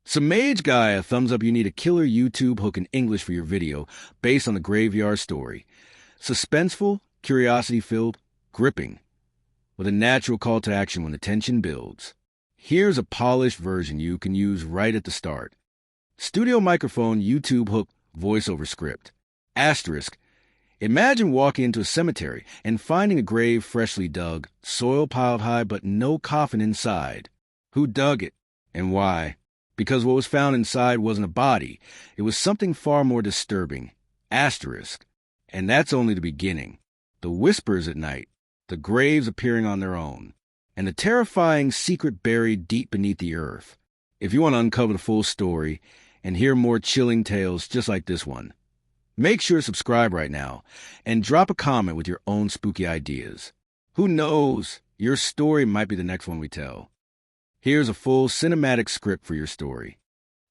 Some mage guy a thumbs up you need a killer YouTube hook in English for your video based on the graveyard story. Suspenseful, curiosity-filled, gripping, with a natural call to action when the tension builds. Here's a polished version you can use right at the start. Studio microphone, YouTube hook, voiceover script. Asterisk. Imagine walking into a cemetery and finding a grave freshly dug, soil piled high, but no coffin inside. Who dug it, and why? Because what was found inside wasn't a body. It was something far more disturbing. Asterisk. And that's only the beginning. The whispers at night, the graves appearing on their own, and the terrifying secret buried deep beneath the earth. If you want to uncover the full story and hear more chilling tales just like this one, make sure to subscribe right now and drop a comment with your own spooky ideas. Who knows? Your story might be the next one we tell. Here's a full cinematic script for your story.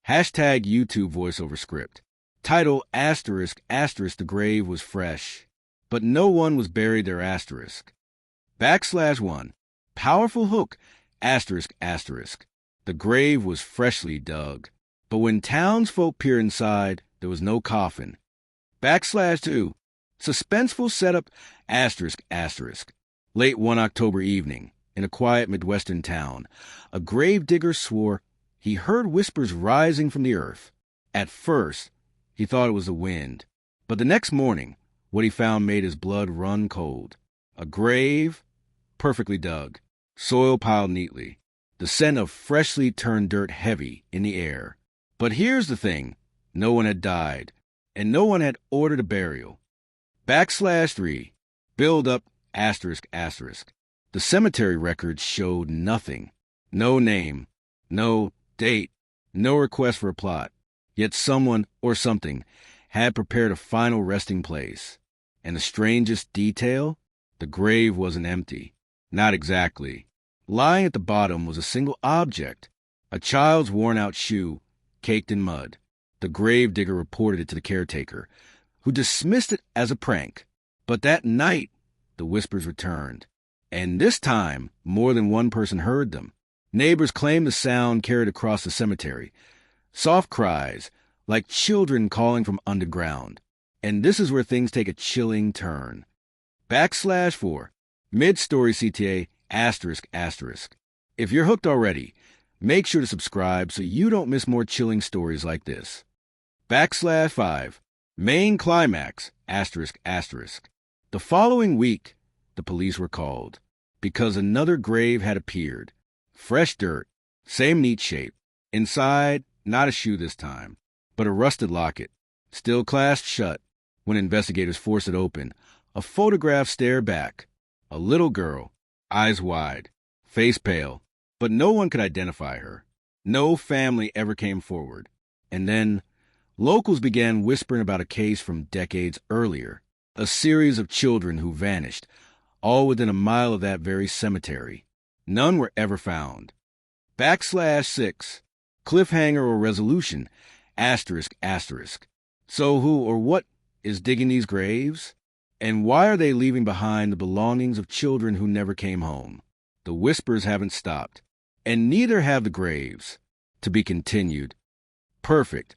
Hashtag YouTube voiceover script. Title asterisk asterisk the grave was fresh, but no one was buried there asterisk. \1. Powerful hook asterisk asterisk. The grave was freshly dug, but when townsfolk peered inside, there was no coffin. \2. Suspenseful setup asterisk asterisk. Late one October evening, in a quiet Midwestern town, a gravedigger swore he heard whispers rising from the earth. At first, he thought it was the wind, but the next morning, what he found made his blood run cold. A grave, perfectly dug, soil piled neatly, the scent of freshly turned dirt heavy in the air. But here's the thing, no one had died, and no one had ordered a burial. \3. Build up asterisk asterisk. The cemetery records showed nothing. No name, no date, no request for a plot. Yet someone or something had prepared a final resting place. And the strangest detail? The grave wasn't empty. Not exactly. Lying at the bottom was a single object, a child's worn-out shoe caked in mud. The gravedigger reported it to the caretaker, who dismissed it as a prank. But that night, the whispers returned. And this time, more than one person heard them. Neighbors claimed the sound carried across the cemetery. Soft cries, like children calling from underground. And this is where things take a chilling turn. \4. Mid-story CTA asterisk asterisk. If you're hooked already, make sure to subscribe so you don't miss more chilling stories like this. \5. Main climax asterisk asterisk. The following week, the police were called because another grave had appeared. Fresh dirt, same neat shape. Inside, not a shoe this time, but a rusted locket, still clasped shut. When investigators forced it open, a photograph stared back. A little girl, eyes wide, face pale, but no one could identify her. No family ever came forward. And then, locals began whispering about a case from decades earlier. A series of children who vanished, all within a mile of that very cemetery. None were ever found. \6. Cliffhanger or resolution, asterisk asterisk. So who or what is digging these graves? And why are they leaving behind the belongings of children who never came home? The whispers haven't stopped, and neither have the graves. To be continued. Perfect.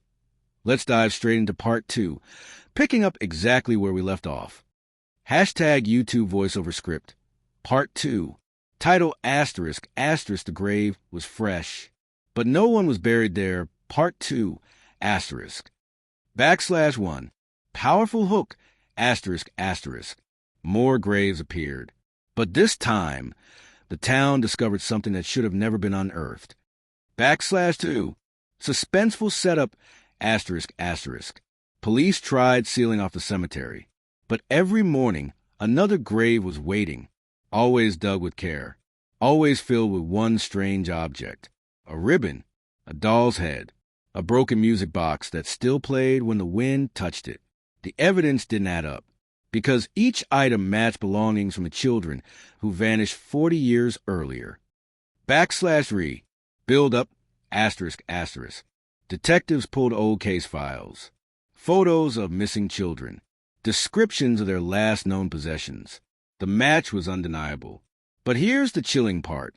Let's dive straight into part 2, picking up exactly where we left off. Hashtag YouTube voiceover script. Part 2. Title asterisk asterisk the grave was fresh, but no one was buried there. Part 2 asterisk. \1. Powerful hook asterisk asterisk. More graves appeared. But this time, the town discovered something that should have never been unearthed. \2. Suspenseful setup asterisk asterisk. Police tried sealing off the cemetery, but every morning another grave was waiting, always dug with care, always filled with one strange object. A ribbon, a doll's head, a broken music box that still played when the wind touched it. The evidence didn't add up, because each item matched belongings from the children who vanished 40 years earlier. \3. Build up asterisk asterisk. Detectives pulled old case files, photos of missing children, descriptions of their last known possessions. The match was undeniable. But here's the chilling part.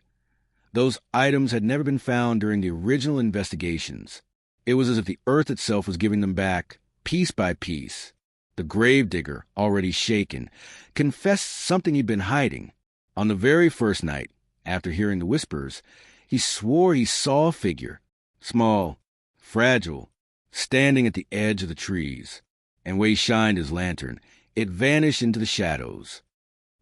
Those items had never been found during the original investigations. It was as if the earth itself was giving them back, piece by piece. The gravedigger, already shaken, confessed something he'd been hiding. On the very first night, after hearing the whispers, he swore he saw a figure, small, fragile, standing at the edge of the trees. And where he shined his lantern, it vanished into the shadows.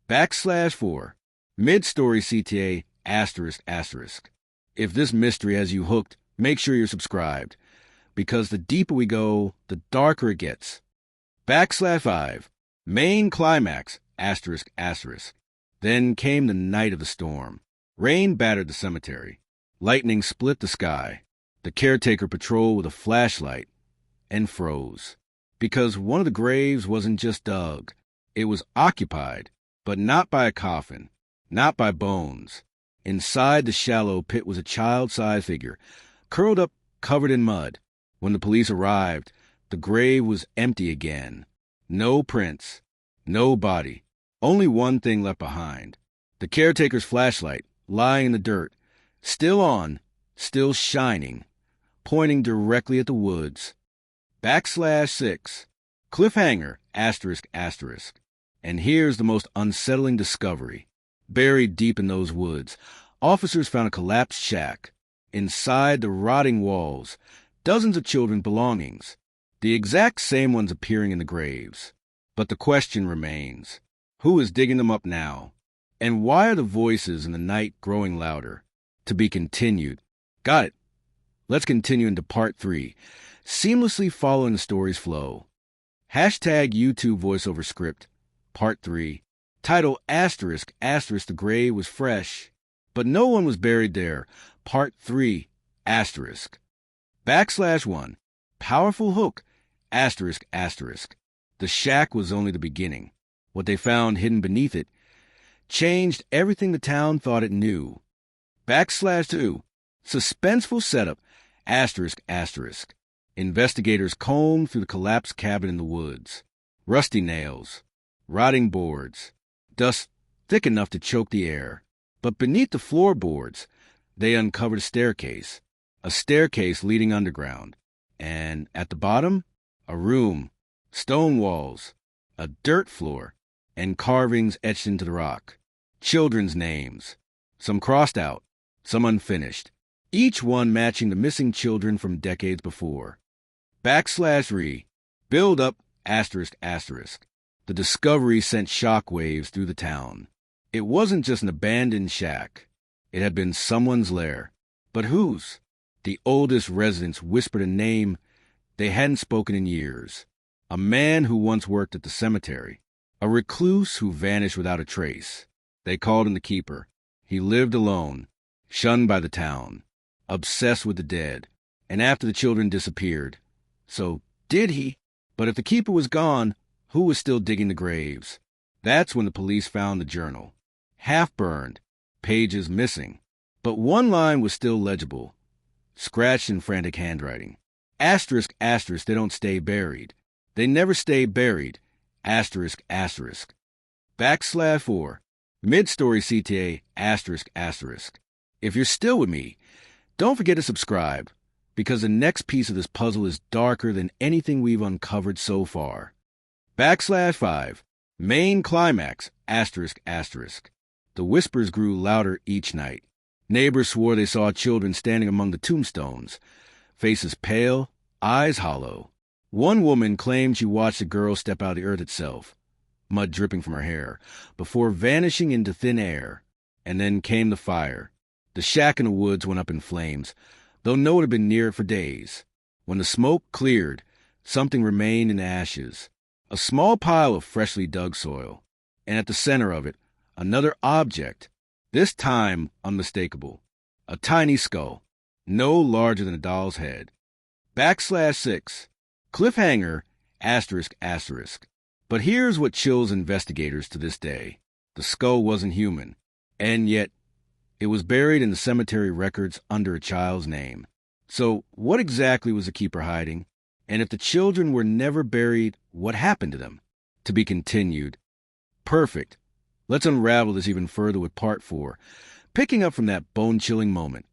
/4, mid-story CTA, ***. If this mystery has you hooked, make sure you're subscribed, because the deeper we go, the darker it gets. /5, main climax, ***. Then came the night of the storm. Rain battered the cemetery. Lightning split the sky. The caretaker patrolled with a flashlight and froze. Because one of the graves wasn't just dug. It was occupied, but not by a coffin, not by bones. Inside the shallow pit was a child-sized figure, curled up, covered in mud. When the police arrived, the grave was empty again. No prints, no body, only one thing left behind. The caretaker's flashlight, lying in the dirt, still on, still shining, pointing directly at the woods. /6, cliffhanger, ***. And here's the most unsettling discovery. Buried deep in those woods, officers found a collapsed shack. Inside the rotting walls, dozens of children's belongings, the exact same ones appearing in the graves. But the question remains, who is digging them up now? And why are the voices in the night growing louder? To be continued. Got it. Let's continue into part 3, seamlessly following the story's flow. #YouTube voiceover script, part 3. Title ****, the grave was fresh, but no one was buried there. Part 3, ****. /1, powerful hook, ****. The shack was only the beginning. What they found hidden beneath it changed everything the town thought it knew. /2, suspenseful setup, ****. Investigators combed through the collapsed cabin in the woods. Rusty nails, rotting boards, dust thick enough to choke the air. But beneath the floorboards, they uncovered a staircase leading underground. And at the bottom, a room, stone walls, a dirt floor, and carvings etched into the rock. Children's names, some crossed out, some unfinished, each one matching the missing children from decades before. /3, build up, ****. The discovery sent shockwaves through the town. It wasn't just an abandoned shack. It had been someone's lair. But whose? The oldest residents whispered a name they hadn't spoken in years. A man who once worked at the cemetery. A recluse who vanished without a trace. They called him the keeper. He lived alone, shunned by the town, obsessed with the dead. And after the children disappeared. So, did he? But if the keeper was gone, who was still digging the graves? That's when the police found the journal. Half-burned, pages missing. But one line was still legible, scratched in frantic handwriting. ****, they don't stay buried. They never stay buried. ****. /4, mid-story CTA, ****. If you're still with me, don't forget to subscribe, because the next piece of this puzzle is darker than anything we've uncovered so far. /5, main climax, ****. The whispers grew louder each night. Neighbors swore they saw children standing among the tombstones, faces pale, eyes hollow. One woman claimed she watched a girl step out of the earth itself, mud dripping from her hair, before vanishing into thin air. And then came the fire. The shack in the woods went up in flames, though no one had been near it for days. When the smoke cleared, something remained in ashes. A small pile of freshly dug soil. And at the center of it, another object, this time unmistakable. A tiny skull, no larger than a doll's head. /6, cliffhanger, ****. But here's what chills investigators to this day. The skull wasn't human, and yet it was buried in the cemetery records under a child's name. So what exactly was the keeper hiding? And if the children were never buried, what happened to them? To be continued. Perfect. Let's unravel this even further with part 4, Picking up from that bone-chilling moment.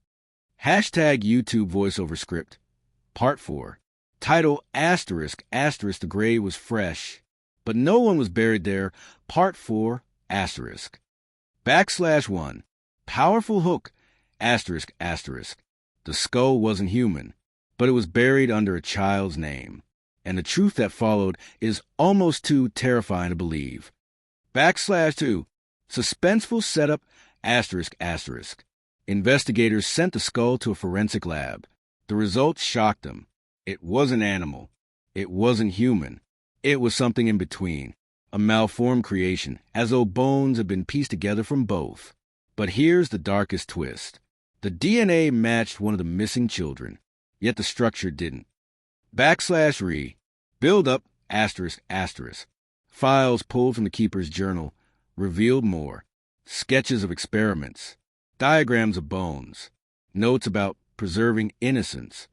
Hashtag YouTube voiceover script. Part 4. Title asterisk, the grave was fresh, but no one was buried there. Part 4, asterisk. \1. Powerful hook, asterisk. The skull wasn't human, but it was buried under a child's name. And the truth that followed is almost too terrifying to believe. \2. Suspenseful setup, asterisk. Investigators sent the skull to a forensic lab. The results shocked them. It wasn't animal. It wasn't human. It was something in between. A malformed creation, as though bones had been pieced together from both. But here's the darkest twist. The DNA matched one of the missing children, yet the structure didn't. \re. Build up, asterisk. Files pulled from the keeper's journal revealed more. Sketches of experiments. Diagrams of bones. Notes about preserving innocence.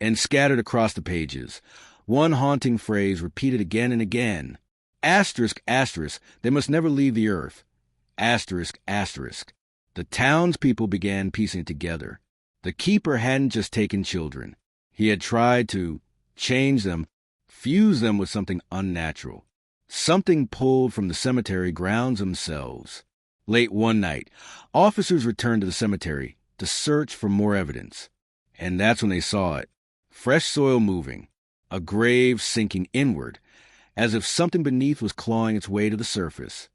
And scattered across the pages, one haunting phrase repeated again and again. Asterisk. They must never leave the earth. Asterisk. The townspeople began piecing it together. The keeper hadn't just taken children. He had tried to change them, fuse them with something unnatural. Something pulled from the cemetery grounds themselves. Late one night, officers returned to the cemetery to search for more evidence. And that's when they saw it. Fresh soil moving, a grave sinking inward, as if something beneath was clawing its way to the surface.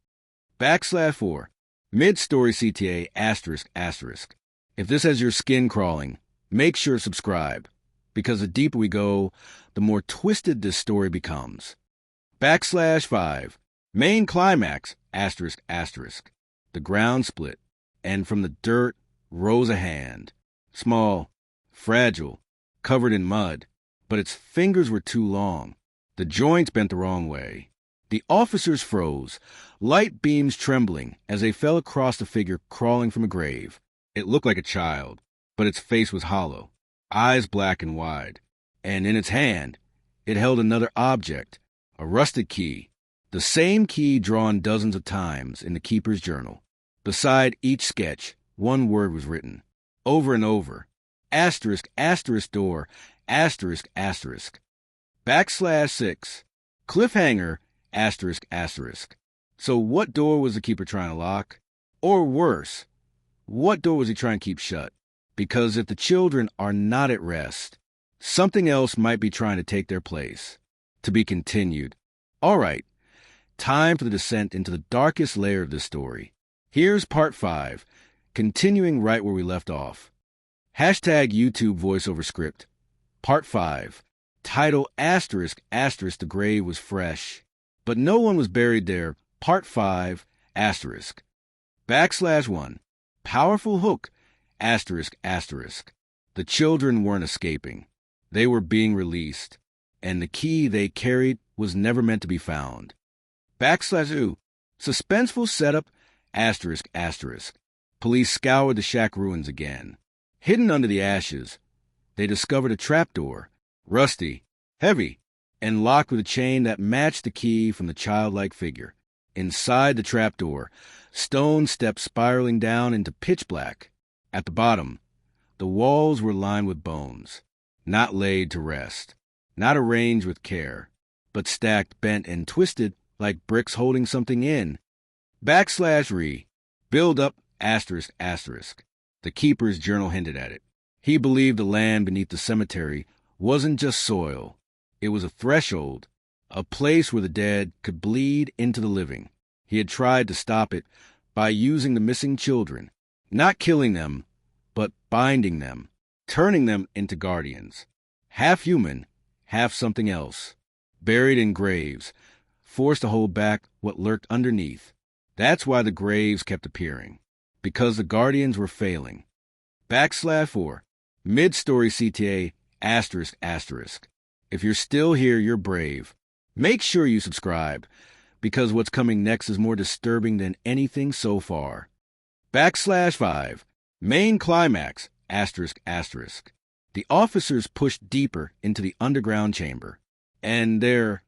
\4. Mid-story CTA, asterisk. If this has your skin crawling, make sure to subscribe, because the deeper we go, the more twisted this story becomes. \5. Main climax, asterisk. The ground split, and from the dirt rose a hand. Small, fragile, covered in mud, but its fingers were too long. The joints bent the wrong way. The officers froze, light beams trembling as they fell across the figure crawling from a grave. It looked like a child, but its face was hollow, eyes black and wide. And in its hand, it held another object, a rusted key, the same key drawn dozens of times in the keeper's journal. Beside each sketch, one word was written, over and over. Asterisk door, asterisk. \6. Cliffhanger, asterisk. So what door was the keeper trying to lock? Or worse, what door was he trying to keep shut? Because if the children are not at rest, something else might be trying to take their place. To be continued. All right, time for the descent into the darkest layer of this story. Here's part 5, continuing right where we left off. Hashtag YouTube voiceover script. Part 5. Title asterisk. The grave was fresh, but no one was buried there. Part 5, asterisk. \1. Powerful hook, asterisk. The children weren't escaping. They were being released, and the key they carried was never meant to be found. \2. Suspenseful setup, asterisk. Police scoured the shack ruins again. Hidden under the ashes, they discovered a trapdoor, rusty, heavy, and locked with a chain that matched the key from the childlike figure. Inside the trapdoor, stone steps spiraling down into pitch black. At the bottom, the walls were lined with bones, not laid to rest, not arranged with care, but stacked, bent, and twisted like bricks holding something in. \re. Build up, asterisk. The keeper's journal hinted at it. He believed the land beneath the cemetery wasn't just soil. It was a threshold, a place where the dead could bleed into the living. He had tried to stop it by using the missing children, not killing them, but binding them, turning them into guardians. Half human, half something else. Buried in graves, forced to hold back what lurked underneath. That's why the graves kept appearing. Because the guardians were failing. \4. Mid-story CTA, asterisk. If you're still here, you're brave. Make sure you subscribe, because what's coming next is more disturbing than anything so far. \5. Main climax, asterisk. The officers pushed deeper into the underground chamber. And there,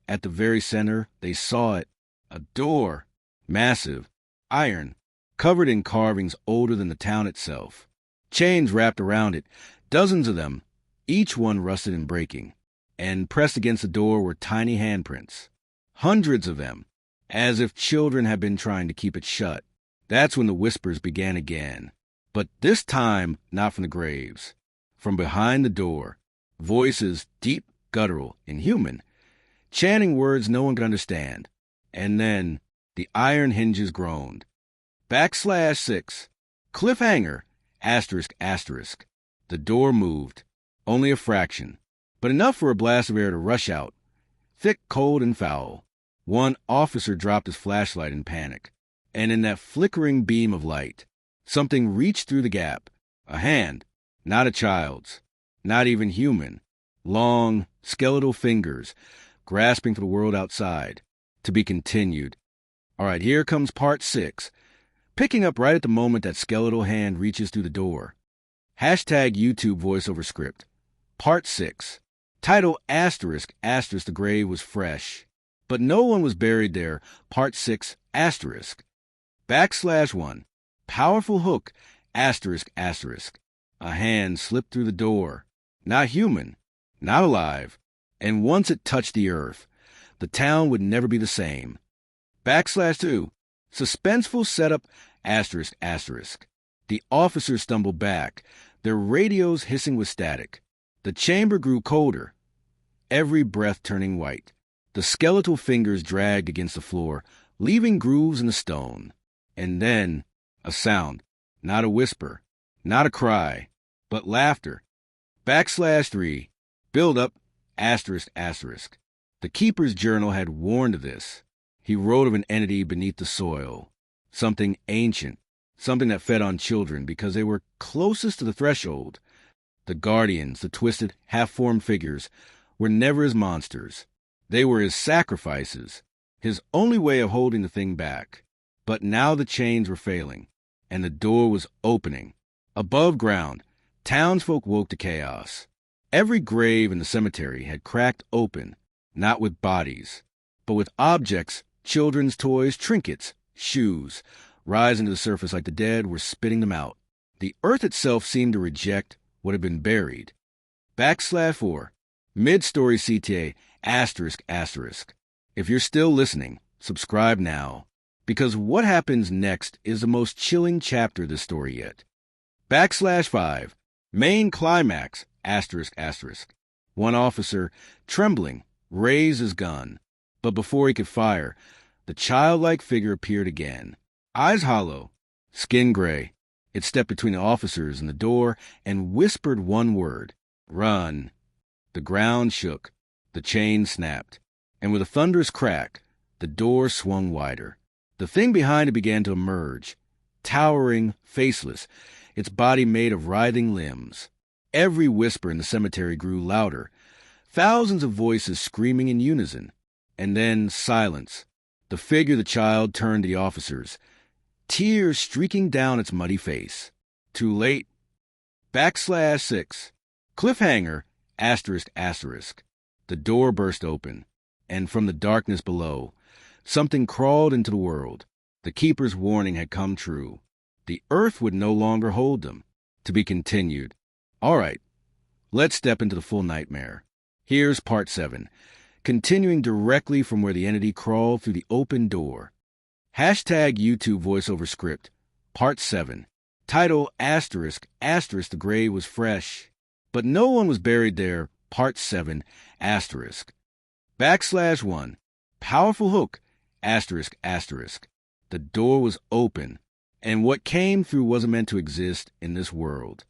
at the very center, they saw it. A door. Massive. Iron. covered in carvings older than the town itself. Chains wrapped around it, dozens of them, each one rusted and breaking, and pressed against the door were tiny handprints. Hundreds of them, as if children had been trying to keep it shut. That's when the whispers began again. But this time, not from the graves. From behind the door, voices deep, guttural, inhuman, chanting words no one could understand. And then the iron hinges groaned. /6, cliffhanger, ***. The door moved, only a fraction, but enough for a blast of air to rush out. Thick, cold, and foul. One officer dropped his flashlight in panic, and in that flickering beam of light, something reached through the gap. A hand, not a child's, not even human. Long, skeletal fingers, grasping for the world outside. To be continued. All right, here comes part 6, picking up right at the moment that skeletal hand reaches through the door. #YouTube voiceover script. Part 6. Title ****, the grave was fresh. But no one was buried there. Part 6, *1. Powerful hook, ***. A hand slipped through the door. Not human, not alive. And once it touched the earth, the town would never be the same. *2. Suspenseful setup, ***. The officers stumbled back, their radios hissing with static. The chamber grew colder, every breath turning white. The skeletal fingers dragged against the floor, leaving grooves in the stone. And then, a sound, not a whisper, not a cry, but laughter. *3. Build up, ***. The keeper's journal had warned of this. He wrote of an entity beneath the soil, something ancient, something that fed on children because they were closest to the threshold. The guardians, the twisted, half-formed figures, were never his monsters. They were his sacrifices, his only way of holding the thing back. But now the chains were failing, and the door was opening. Above ground, townsfolk woke to chaos. Every grave in the cemetery had cracked open, not with bodies, but with objects, children's toys, trinkets, shoes, rising to the surface like the dead were spitting them out. The earth itself seemed to reject what had been buried. /4. Mid-story CTA, ***. If you're still listening, subscribe now, because what happens next is the most chilling chapter of this story yet. /5. Main climax, ***. One officer, trembling, raised his gun, but before he could fire, the childlike figure appeared again. Eyes hollow, skin gray. It stepped between the officers and the door and whispered one word, "Run." The ground shook, the chain snapped, and with a thunderous crack, the door swung wider. The thing behind it began to emerge, towering, faceless, its body made of writhing limbs. Every whisper in the cemetery grew louder, thousands of voices screaming in unison. And then silence. The figure of the child turned to the officers, tears streaking down its muddy face. Too late. /6. Cliffhanger, ***. The door burst open, and from the darkness below, something crawled into the world. The keeper's warning had come true. The earth would no longer hold them. To be continued. All right, let's step into the full nightmare. Here's part 7, continuing directly from where the entity crawled through the open door. #YouTube voiceover script, part 7. Title ****, the grave was fresh. But no one was buried there, part 7, *1. Powerful hook, ***. The door was open, and what came through wasn't meant to exist in this world.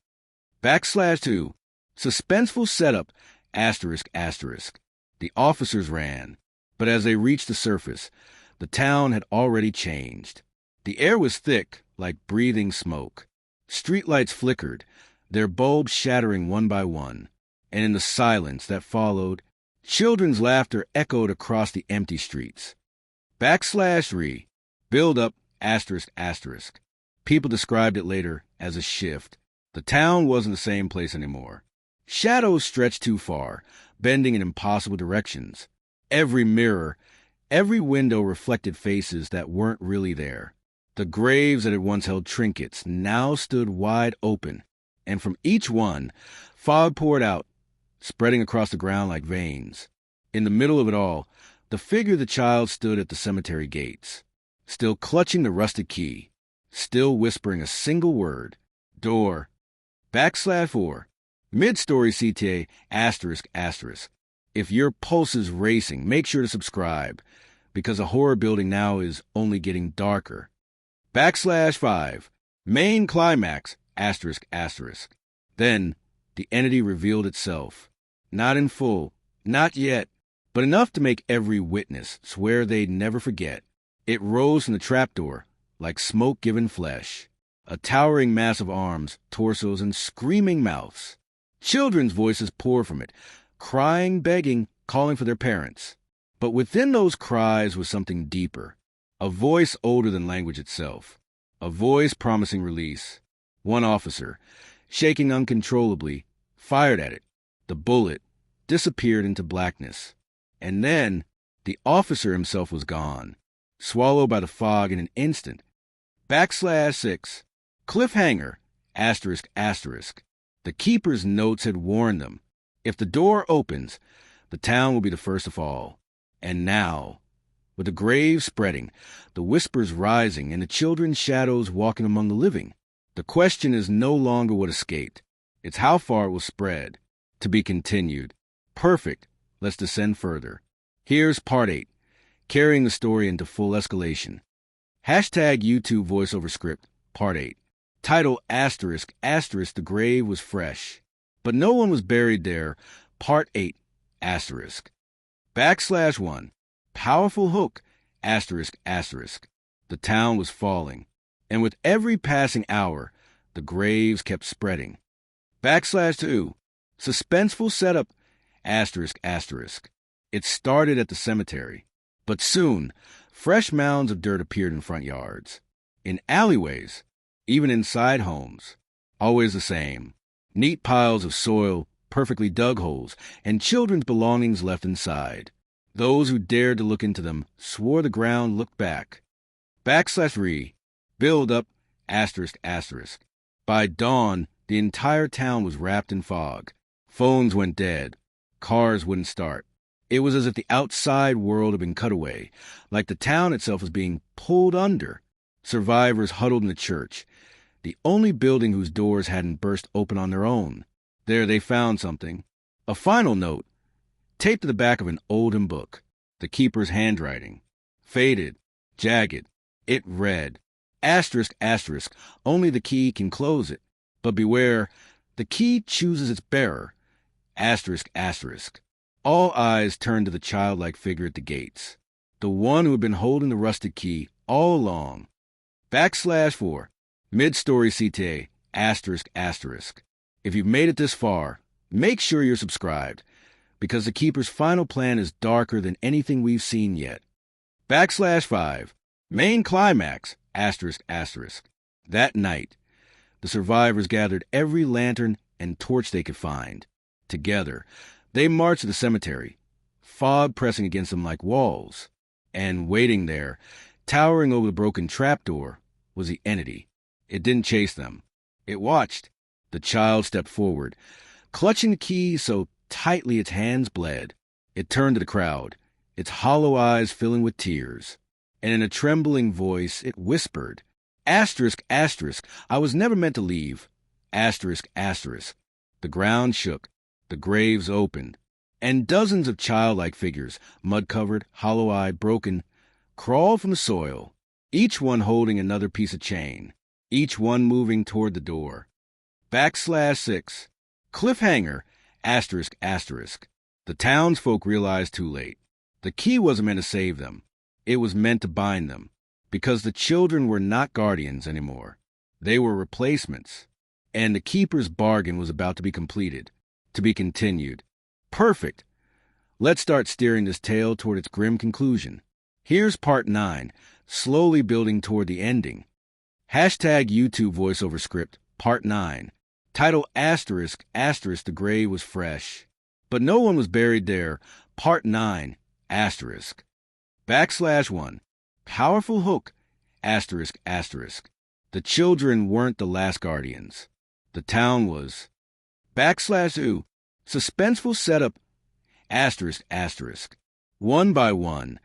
/2. Suspenseful setup, ***. The officers ran, but as they reached the surface, the town had already changed. The air was thick, like breathing smoke. Streetlights flickered, their bulbs shattering one by one, and in the silence that followed, children's laughter echoed across the empty streets. /3. Build up, ***. People described it later as a shift. The town wasn't the same place anymore. Shadows stretched too far, bending in impossible directions. Every mirror, every window reflected faces that weren't really there. The graves that had once held trinkets now stood wide open, and from each one, fog poured out, spreading across the ground like veins. In the middle of it all, the figure of the child stood at the cemetery gates, still clutching the rusted key, still whispering a single word: door, /4, mid-story CTA, ***. If your pulse is racing, make sure to subscribe, because a horror building now is only getting darker. /5, main climax, ***. Then, the entity revealed itself. Not in full, not yet, but enough to make every witness swear they'd never forget. It rose from the trapdoor like smoke-given flesh, a towering mass of arms, torsos, and screaming mouths. Children's voices poured from it, crying, begging, calling for their parents. But within those cries was something deeper, a voice older than language itself, a voice promising release. One officer, shaking uncontrollably, fired at it. The bullet disappeared into blackness. And then the officer himself was gone, swallowed by the fog in an instant. /6, cliffhanger, ***. The keeper's notes had warned them. If the door opens, the town will be the first to fall. And now, with the graves spreading, the whispers rising, and the children's shadows walking among the living, the question is no longer what escaped. It's how far it will spread. To be continued. Perfect. Let's descend further. Here's Part 8, carrying the story into full escalation. #YouTube voiceover script, Part 8. Title ****, the grave was fresh. But no one was buried there, Part 8, ***. /1, powerful hook, ***. The town was falling, and with every passing hour, the graves kept spreading. /2, suspenseful setup, ***. It started at the cemetery, but soon, fresh mounds of dirt appeared in front yards, in alleyways, even inside homes. Always the same. Neat piles of soil, perfectly dug holes, and children's belongings left inside. Those who dared to look into them swore the ground looked back. /3, build up, ***. By dawn, the entire town was wrapped in fog. Phones went dead. Cars wouldn't start. It was as if the outside world had been cut away, like the town itself was being pulled under. Survivors huddled in the church, the only building whose doors hadn't burst open on their own. There they found something. A final note, taped to the back of an olden book, the keeper's handwriting. Faded, jagged. It read, ***, only the key can close it. But beware, the key chooses its bearer, ***. All eyes turned to the childlike figure at the gates, the one who had been holding the rusted key all along. /4, mid-story CTA, ***. If you've made it this far, make sure you're subscribed, because the Keeper's final plan is darker than anything we've seen yet. /5, main climax, ***. That night, the survivors gathered every lantern and torch they could find. Together, they marched to the cemetery, fog pressing against them like walls. And waiting there, towering over the broken trapdoor, was the entity. It didn't chase them. It watched. The child stepped forward, clutching the key so tightly its hands bled. It turned to the crowd, its hollow eyes filling with tears. And in a trembling voice, it whispered, ***, I was never meant to leave. ***. The ground shook. The graves opened, and dozens of childlike figures, mud-covered, hollow-eyed, broken, crawled from the soil, each one holding another piece of chain, each one moving toward the door. /6, cliffhanger, ***. The townsfolk realized too late. The key wasn't meant to save them. It was meant to bind them, because the children were not guardians anymore. They were replacements, and the keeper's bargain was about to be completed. To be continued. Perfect. Let's start steering this tale toward its grim conclusion. Here's Part 9, slowly building toward the ending. #YouTube voiceover script, Part 9. Title ***, the grave was fresh. But no one was buried there, Part 9, ***. /1, powerful hook, asterisk, asterisk. The children weren't the last guardians. The town was. /ooh. Suspenseful setup, asterisk, asterisk. One by one,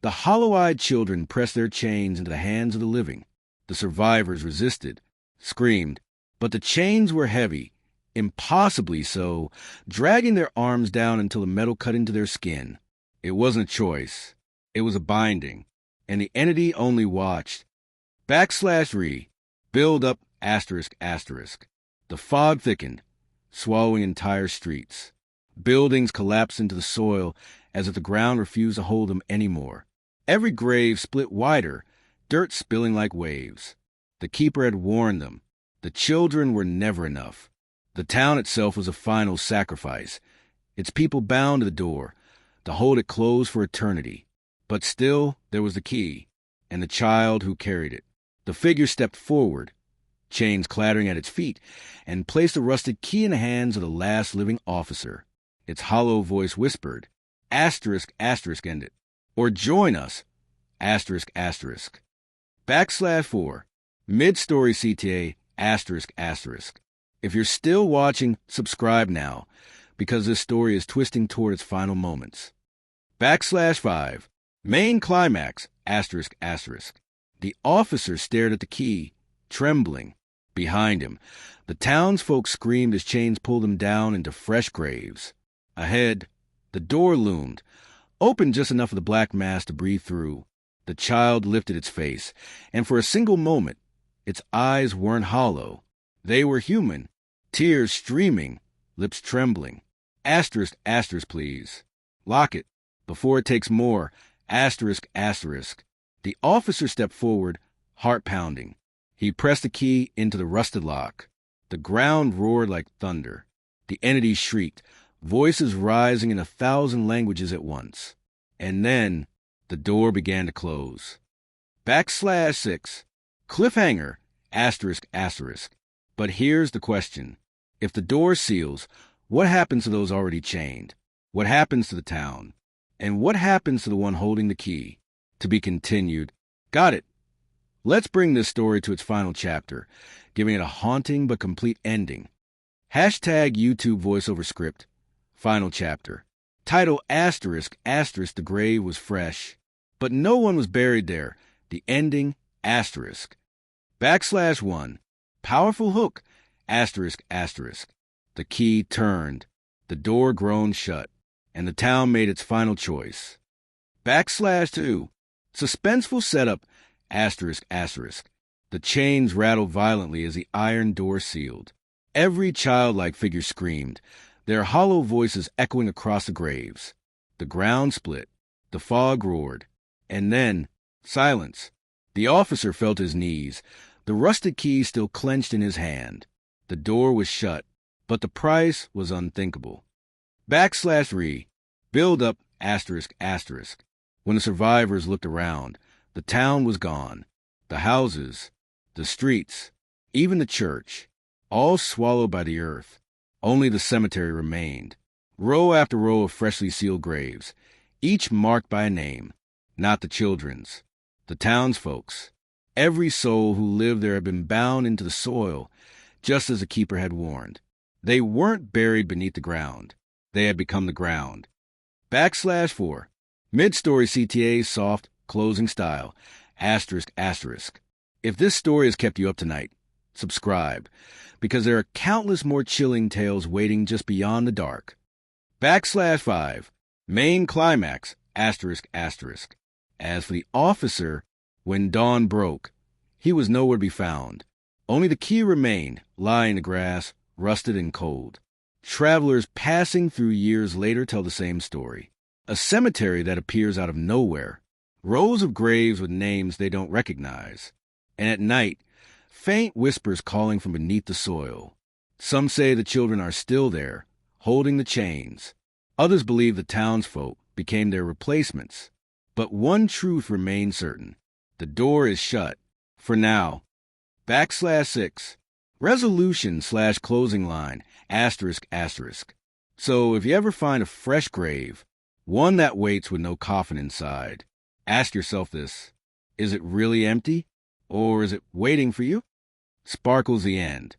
the hollow-eyed children pressed their chains into the hands of the living. The survivors resisted, screamed, but the chains were heavy, impossibly so, dragging their arms down until the metal cut into their skin. It wasn't a choice. It was a binding, and the entity only watched. /re. Build up, asterisk, asterisk. The fog thickened, swallowing entire streets. Buildings collapsed into the soil as if the ground refused to hold them anymore. Every grave split wider, dirt spilling like waves. The keeper had warned them. The children were never enough. The town itself was a final sacrifice, its people bound to the door, to hold it closed for eternity. But still, there was the key, and the child who carried it. The figure stepped forward, chains clattering at its feet, and placed the rusted key in the hands of the last living officer. Its hollow voice whispered, asterisk, asterisk, end it. Or join us, asterisk, asterisk. /4, mid-story CTA, asterisk, asterisk. If you're still watching, subscribe now, because this story is twisting toward its final moments. /5, main climax, asterisk, asterisk. The officer stared at the key, trembling. Behind him, the townsfolk screamed as chains pulled them down into fresh graves. Ahead, the door loomed, open just enough for the black mass to breathe through. The child lifted its face, and for a single moment, its eyes weren't hollow. They were human, tears streaming, lips trembling. Asterisk, asterisk, please. Lock it, before it takes more. Asterisk, asterisk. The officer stepped forward, heart pounding. He pressed the key into the rusted lock. The ground roared like thunder. The entity shrieked, voices rising in 1,000 languages at once. And then the door began to close. /6, cliffhanger, asterisk, asterisk. But here's the question. If the door seals, what happens to those already chained? What happens to the town? And what happens to the one holding the key? To be continued. Got it. Let's bring this story to its final chapter, giving it a haunting but complete ending. #YouTube voiceover script. Final chapter. Title asterisk, asterisk, the grave was fresh. But no one was buried there. The ending, asterisk. /1. Powerful hook, asterisk, asterisk. The key turned. The door groaned shut, and the town made its final choice. /2. Suspenseful setup, asterisk, asterisk. The chains rattled violently as the iron door sealed. Every childlike figure screamed, their hollow voices echoing across the graves. The ground split. The fog roared. And then, silence. The officer felt his knees, the rusted key still clenched in his hand. The door was shut, but the price was unthinkable. /re. Build up, asterisk, asterisk. When the survivors looked around, the town was gone. The houses, the streets, even the church, all swallowed by the earth. Only the cemetery remained, row after row of freshly sealed graves, each marked by a name, not the children's, the townsfolk's. Every soul who lived there had been bound into the soil, just as the keeper had warned. They weren't buried beneath the ground. They had become the ground. /4. Mid-story CTA, soft, closing style, asterisk, asterisk. If this story has kept you up tonight, subscribe, because there are countless more chilling tales waiting just beyond the dark. /5. Main climax, asterisk, asterisk. As for the officer, when dawn broke, he was nowhere to be found. Only the key remained, lying in the grass, rusted and cold. Travelers passing through years later tell the same story. A cemetery that appears out of nowhere. Rows of graves with names they don't recognize. And at night, faint whispers calling from beneath the soil. Some say the children are still there, holding the chains. Others believe the townsfolk became their replacements. But one truth remains certain. The door is shut. For now. /6. Resolution/closing line, asterisk, asterisk. So if you ever find a fresh grave, one that waits with no coffin inside, ask yourself this: is it really empty? Or is it waiting for you? Sparkle's the end.